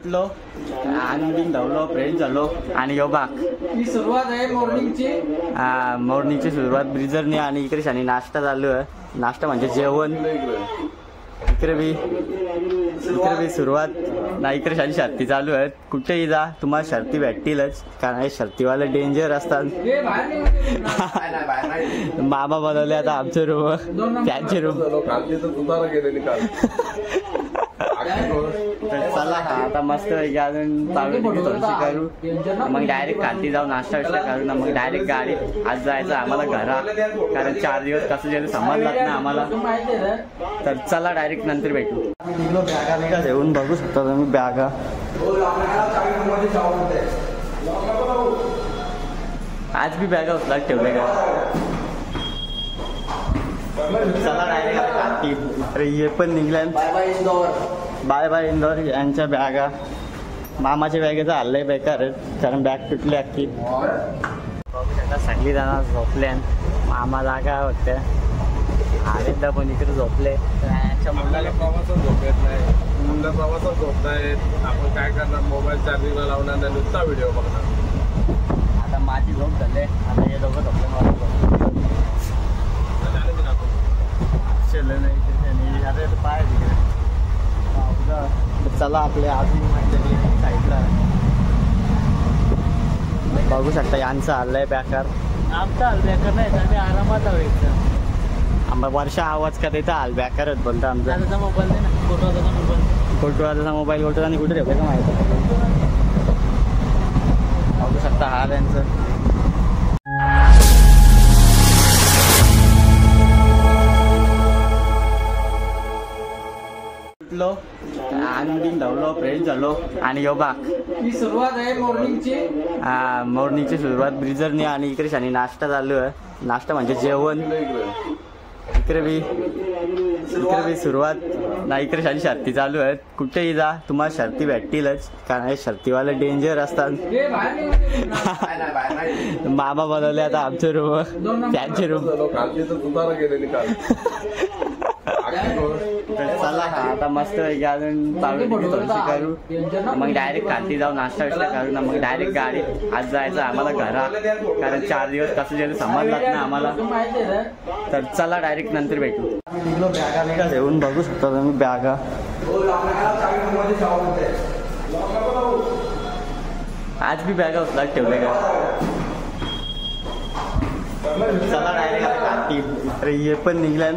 उठलो आणि धावलो फ्रेश झालो आणि यो बाग ही सुरुवात आहे मॉर्निंगची. मॉर्निंगची सुरुवात ब्रिजरने आणि इकडे शानी नाश्ता चालू आहे. नाश्ता म्हणजे जेवण. इकडे बी सुरुवात ना इकडे शानी शर्ती चालू आहेत. कुठेही जा तुम्हाला शर्ती भेटतीलच कारण हे शर्तीवाले डेंजर असतात. मामा बनवले आता आमचे रूम त्यांचे रूम. चला आता मस्त अजून थोडीशी करू मग डायरेक्ट खालती जाऊ नाश्ता विश्ता करू ना मग डायरेक्ट गाडी आज जायचं आम्हाला घरा कारण 4 दिवस कसं जे समजलात ना आम्हाला. तर चला डायरेक्ट नंतर भेटू. निघलो बॅगा घेऊन बघू शकता तुम्ही बॅगा. आज बी बॅगा उचलात ठेवले का. चला डायरेक्ट अरे हे पण निघल्या. बाय बाय इंदोर यांच्या बॅगा. मामाच्या बॅगेचं हल्लंय बेकार कारण बॅग तुटली अख्खी. सगळी जण झोपले मामा जागा होत्या आरेदा पण इकडे झोपले. त्यांच्या मुलाला प्रवासात झोप येत नाही. मुलं प्रवासात झोपतायत. आपण काय करणार मोबाईल चार्जिंगला लावणार नाही नुसता व्हिडिओ बघणार. आता माझी झोप झाले आता हे दोघं झोपले नाही आता पाय तिकडे. चला आपल्या अजून साईडला बघू शकता यांचं हल्लंय बेकार. आमचा हल बेकार नाही तर मी आरामात व्हायचं. आम्हाला वर्षा आवाज का तिथं हाल बेकारच बोलतो आमचा. मोबाईल नाही ना फोटोचा मोबाईल फोटो आणि कुठे ठेवलं का माहिती. बघू शकता हाल यांचं. उठलो आणि धावलो फ्रेश झालो आणि यो बाग ही सुरुवात आहे मॉर्निंगची. मॉर्निंगची सुरुवात ब्रिजरने आणि इकडे शानी नाश्ता चालू आहे. नाश्ता म्हणजे जेवण. इकडे बी सुरुवात ना इकडे शानी शर्ती चालू आहेत. कुठेही जा तुम्हाला शर्ती भेटतीलच कारण हे शर्तीवाले डेंजर असतात. मामा बनवले आता आमचे रूम त्यांचे रूम. चला आता मस्त अजून थोडीशी करू मग डायरेक्ट खालती जाऊ नाश्ता विश्ता करू ना मग डायरेक्ट गाडी आज जायचं आम्हाला घरा कारण 4 दिवस कसं जे समजलात ना आम्हाला. तर चला डायरेक्ट नंतर भेटू. निघलो बॅगा घेऊन बघू शकता तुम्ही बॅगा. आज बी बॅगा उचलात ठेवले का. चला डायरेक्ट अरे हे पण निघल्या.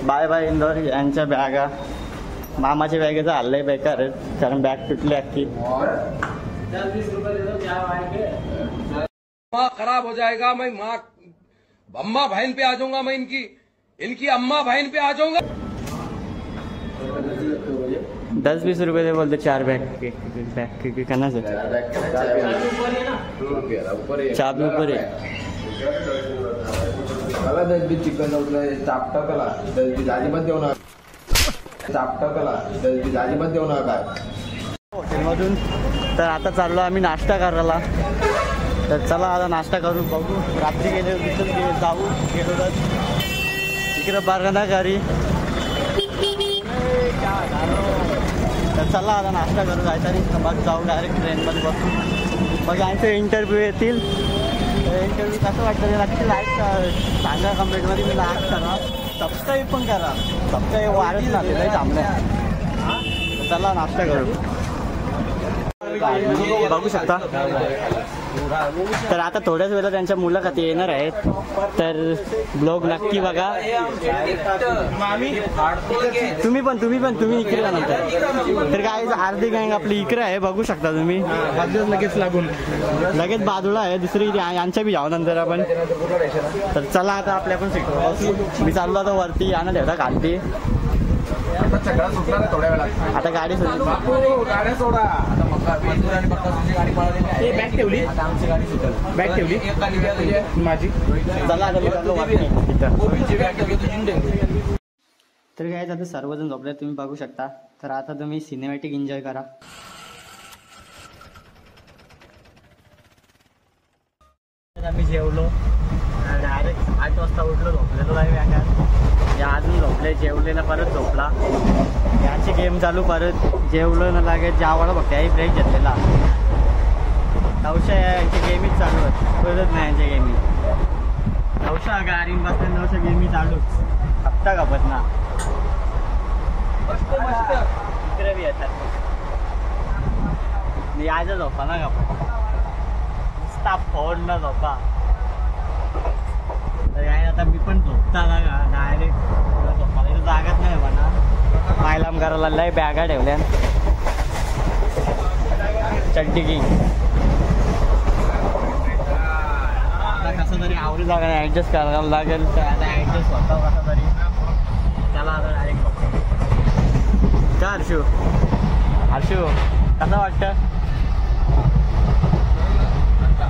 बाय बाय इंदोर यांच्या बॅगा. मामाच्या बॅगेचं हल्लंय बेकार कारण बॅग तुटली अख्खी. खराब हो जाएगा. मैं माँ अम्मा बहन पे आ जाऊंगा. मैं इनकी अम्मा बहन पे आ जाऊंगा. 10-20 रुपये दे बोलते 4 बॅग करना सर. चाबी ऊपर है. चिकन चापटाकला अजिबात देऊ नका. अजिबात देऊ नका काय हॉटेलमधून. तर आता चाललो आम्ही नाश्ता करायला. तर चला आता नाश्ता करून बघू. रात्री गेलो जाऊ गेलो तर इकडे बारगंधा घरी. तर चला आता नाश्ता करू काहीतरी मग जाऊ डायरेक्ट ट्रेनमध्ये बसू. मग यांचे इंटरव्ह्यू येतील. इंटरव्ह्यू कसं वाटतं नक्की लाईक सांगा कमेंटमध्ये. मी लाईक करा सबस्क्राईब पण करा. सबस्क्राईब वाढत ना ते नाही थांबलं. चला नाश्ता करू. बघू शकता तर आता थोड्याच वेळेला त्यांच्या मुलाखती येणार आहेत. तर ब्लॉग नक्की बघा. तुम्ही इकडे जा नंतर. तर काय अर्धी गँग आपली इकडे आहे बघू शकता तुम्ही. लगेच बाजूला आहे दुसरी यांच्या बी जाऊ नंतर आपण. तर चला आता आपल्या पण शिकतो. मी चाललो आता वरती यांना ठेवता खालती. आता गाडी सोडा. बॅग ठेवली माझी. तर काय आता सर्वजण झोपले तुम्ही बघू शकता. तर आता तुम्ही सिनेमॅटिक एन्जॉय करा. आम्ही जेवलो डायरेक्ट 8 वाजता उठलो झोपलेलो आहे. या अजून झोपले, जेवले ना परत झोपला. याची गेम चालू, परत जेवलं ना लागेल जेवायला बघ त्याही ब्रेक घेतलेला. नवशा यांची गेमीच चालू आहेत, परत नाही यांच्या गेमी. नवशा गाडीन बसल्या, नवशा गेमी चालूच. हप्ता कापत ना इकडे बी येतात. यायचा झोपा ना कापत नुसता फोन ना झोपा. तर काय आता मी पण झोपता ना का डायरेक्ट झोपाला इथं जागाच नाही म्हणा. पायलाम करायला लय बॅगा ठेवल्या, चड्डी की आता कसं तरी आवडी जागा ॲडजस्ट करायला लागेल. तर आता ॲडजस्ट होता कसं तरी. त्याला आता डायरेक्ट का हर्षू कसं वाटतं?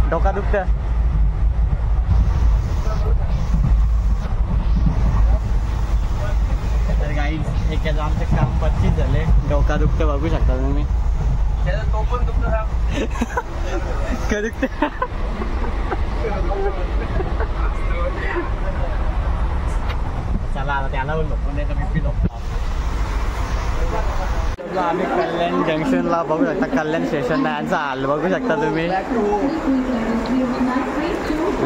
डोका दुखतं? तर काही एखादं आमचं काम 25 झाले. डोका दुखतं बघू शकता तुम्ही. तो पण तुमचं का दुखतं? चला आता त्याला पण झोपून नाही तर मी झोपतो. आम्ही कल्याण जंक्शनला बघू शकता. कल्याण स्टेशन यांचा हाल बघू शकता तुम्ही.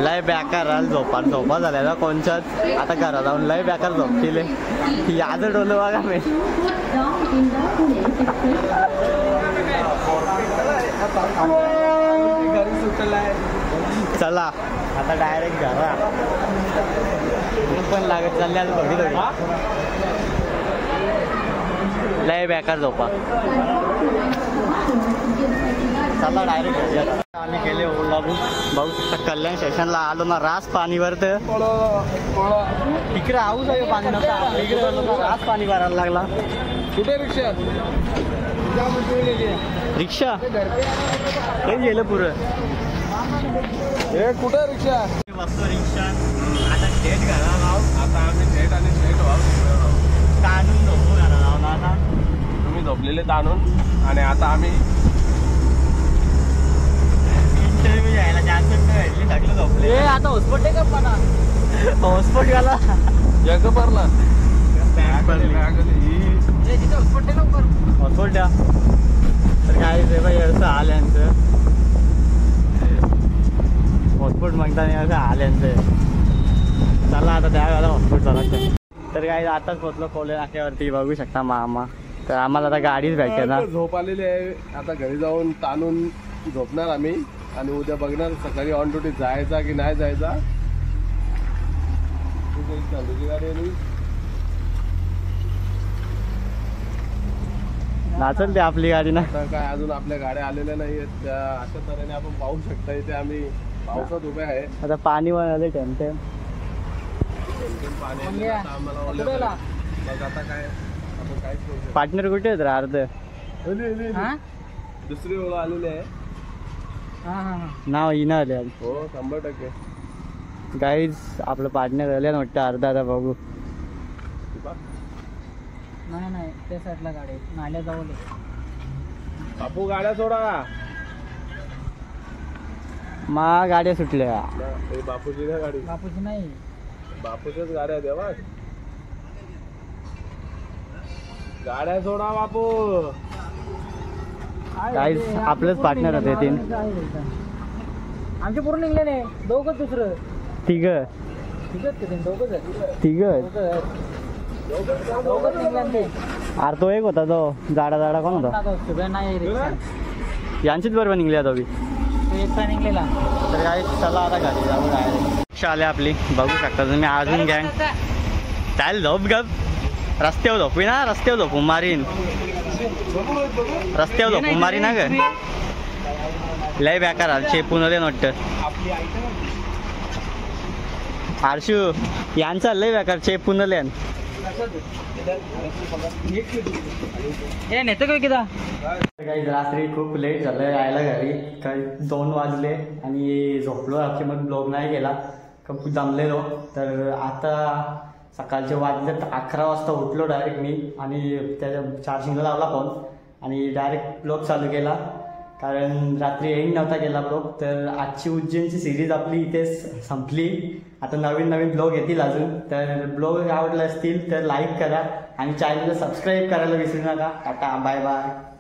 लय बेकार राहिल झोपा झालेला कोणच्याच. आता घरा जाऊन लय बेकार झोपतील. याचं डोलं बघा मी. चला आता डायरेक्ट घरा पण लागत चालले. आता थोडी लय बेकार झोपा. चला डायरेक्ट आम्ही गेले ओला भाऊ. कल्याण स्टेशनला आलो ना, रास पाणीवर तर इकडे आऊच आहे पाणी नव्हता. इकडे रास पाणी भरायला लागला. कुठे रिक्षा हे गेलं पुरं. हे कुठे रिक्षा बसतो रिक्षा. आता थेट घरा राव. आता आम्ही थेट आणि थेट व्हावं ताणून झोपू घरा राव ना. आता तुम्ही झोपलेले ताणून आणि आता आम्ही इंटरव्ह्यू घ्यायला चान्स भेटली. सगळं झोपले. आता हॉस्पिटल आहे का पण हॉस्पिटल गेला जग भरला हॉस्पिटल द्या. तर काय असं आल्यांचं हॉस्पिटल मागताना असं आल्यांचं. चला आता त्यावेळेला हॉस्पिटल चालायचं. तर काय आताच पोचलो कोले नाक्यावरती बघू शकता मामा. तर आम्हाला आता गाडीच भेटते ना. झोप आलेली आहे. आता घरी जाऊन ताणून झोपणार आम्ही आणि उद्या बघणार सकाळी ऑन ड्युटी जायचा की नाही जायचा. तुझी गाडी आली नाचल ते आपली गाडी ना. आता काय अजून आपल्या गाड्या आलेल्या नाही आहेत. त्या अशा तऱ्हेने आपण पाहू शकता. इथे आम्ही पावसात उभे आहे. आता पाणी वाढले टेमटेम. पाणी आम्हाला मग आता काय आपण काहीच करू शकतो. पार्टनर कुठे आहेत रे? अर्ध दुसरी ओळ आलेली आहे. नाव इना आले. हो 100%. गाईज आपलं पार्टनर आले ना वाटतं अर्धा. आता बघू. नाही त्या साईडला गाडी नाल्या जवळ. बापू गाड्या सोडा. मा गाड्या सुटल्या. बापूची नाही गाडी. बापूची नाही, बापूच्याच गाड्या देवा. गाड्या सोडा बापू. गाईज आपलेच पार्टनर होते 3. आमचे पूर्ण निघले नाही. दोघंच दुसरं तिघ दोघंच निघले. अरे तो एक होता तो जाडा कोण होता? नाही यांचीच बरोबर निघली आता बी. एकटा निघलेला. तर काय चला आता घरी जाऊ. रिक्षा आली आपली बघू शकता तुम्ही. अजून गँग चाल झोप गप. रस्त्यावर झोपू ना. रस्त्यावर झोपू मारीन. रस्त्यावर झोपू मारी ना ग. लय बेकार चेपून आले वाटतं. हर्षू यांचा लय बेकार चेपून आले. नेतो का किती काही रात्री खूप लेट झालं यायला घरी. काही 2 वाजले आणि झोपलो. आजची मग ब्लॉग नाही गेला. खूप जमलेलो. तर आता सकाळचे वाजले 11 वाजता उठलो डायरेक्ट मी. आणि त्याच्या चार्जिंगला लावला फोन आणि डायरेक्ट ब्लॉग चालू केला. कारण रात्री एंड नव्हता केला ब्लॉग. तर आजची उज्जैनची सिरीज आपली इथेच संपली. आता नवीन नवीन ब्लॉग येतील अजून. तर ब्लॉग आवडले असतील तर लाईक करा आणि चॅनलला सबस्क्राईब करायला विसरू नका. टाटा बाय बाय.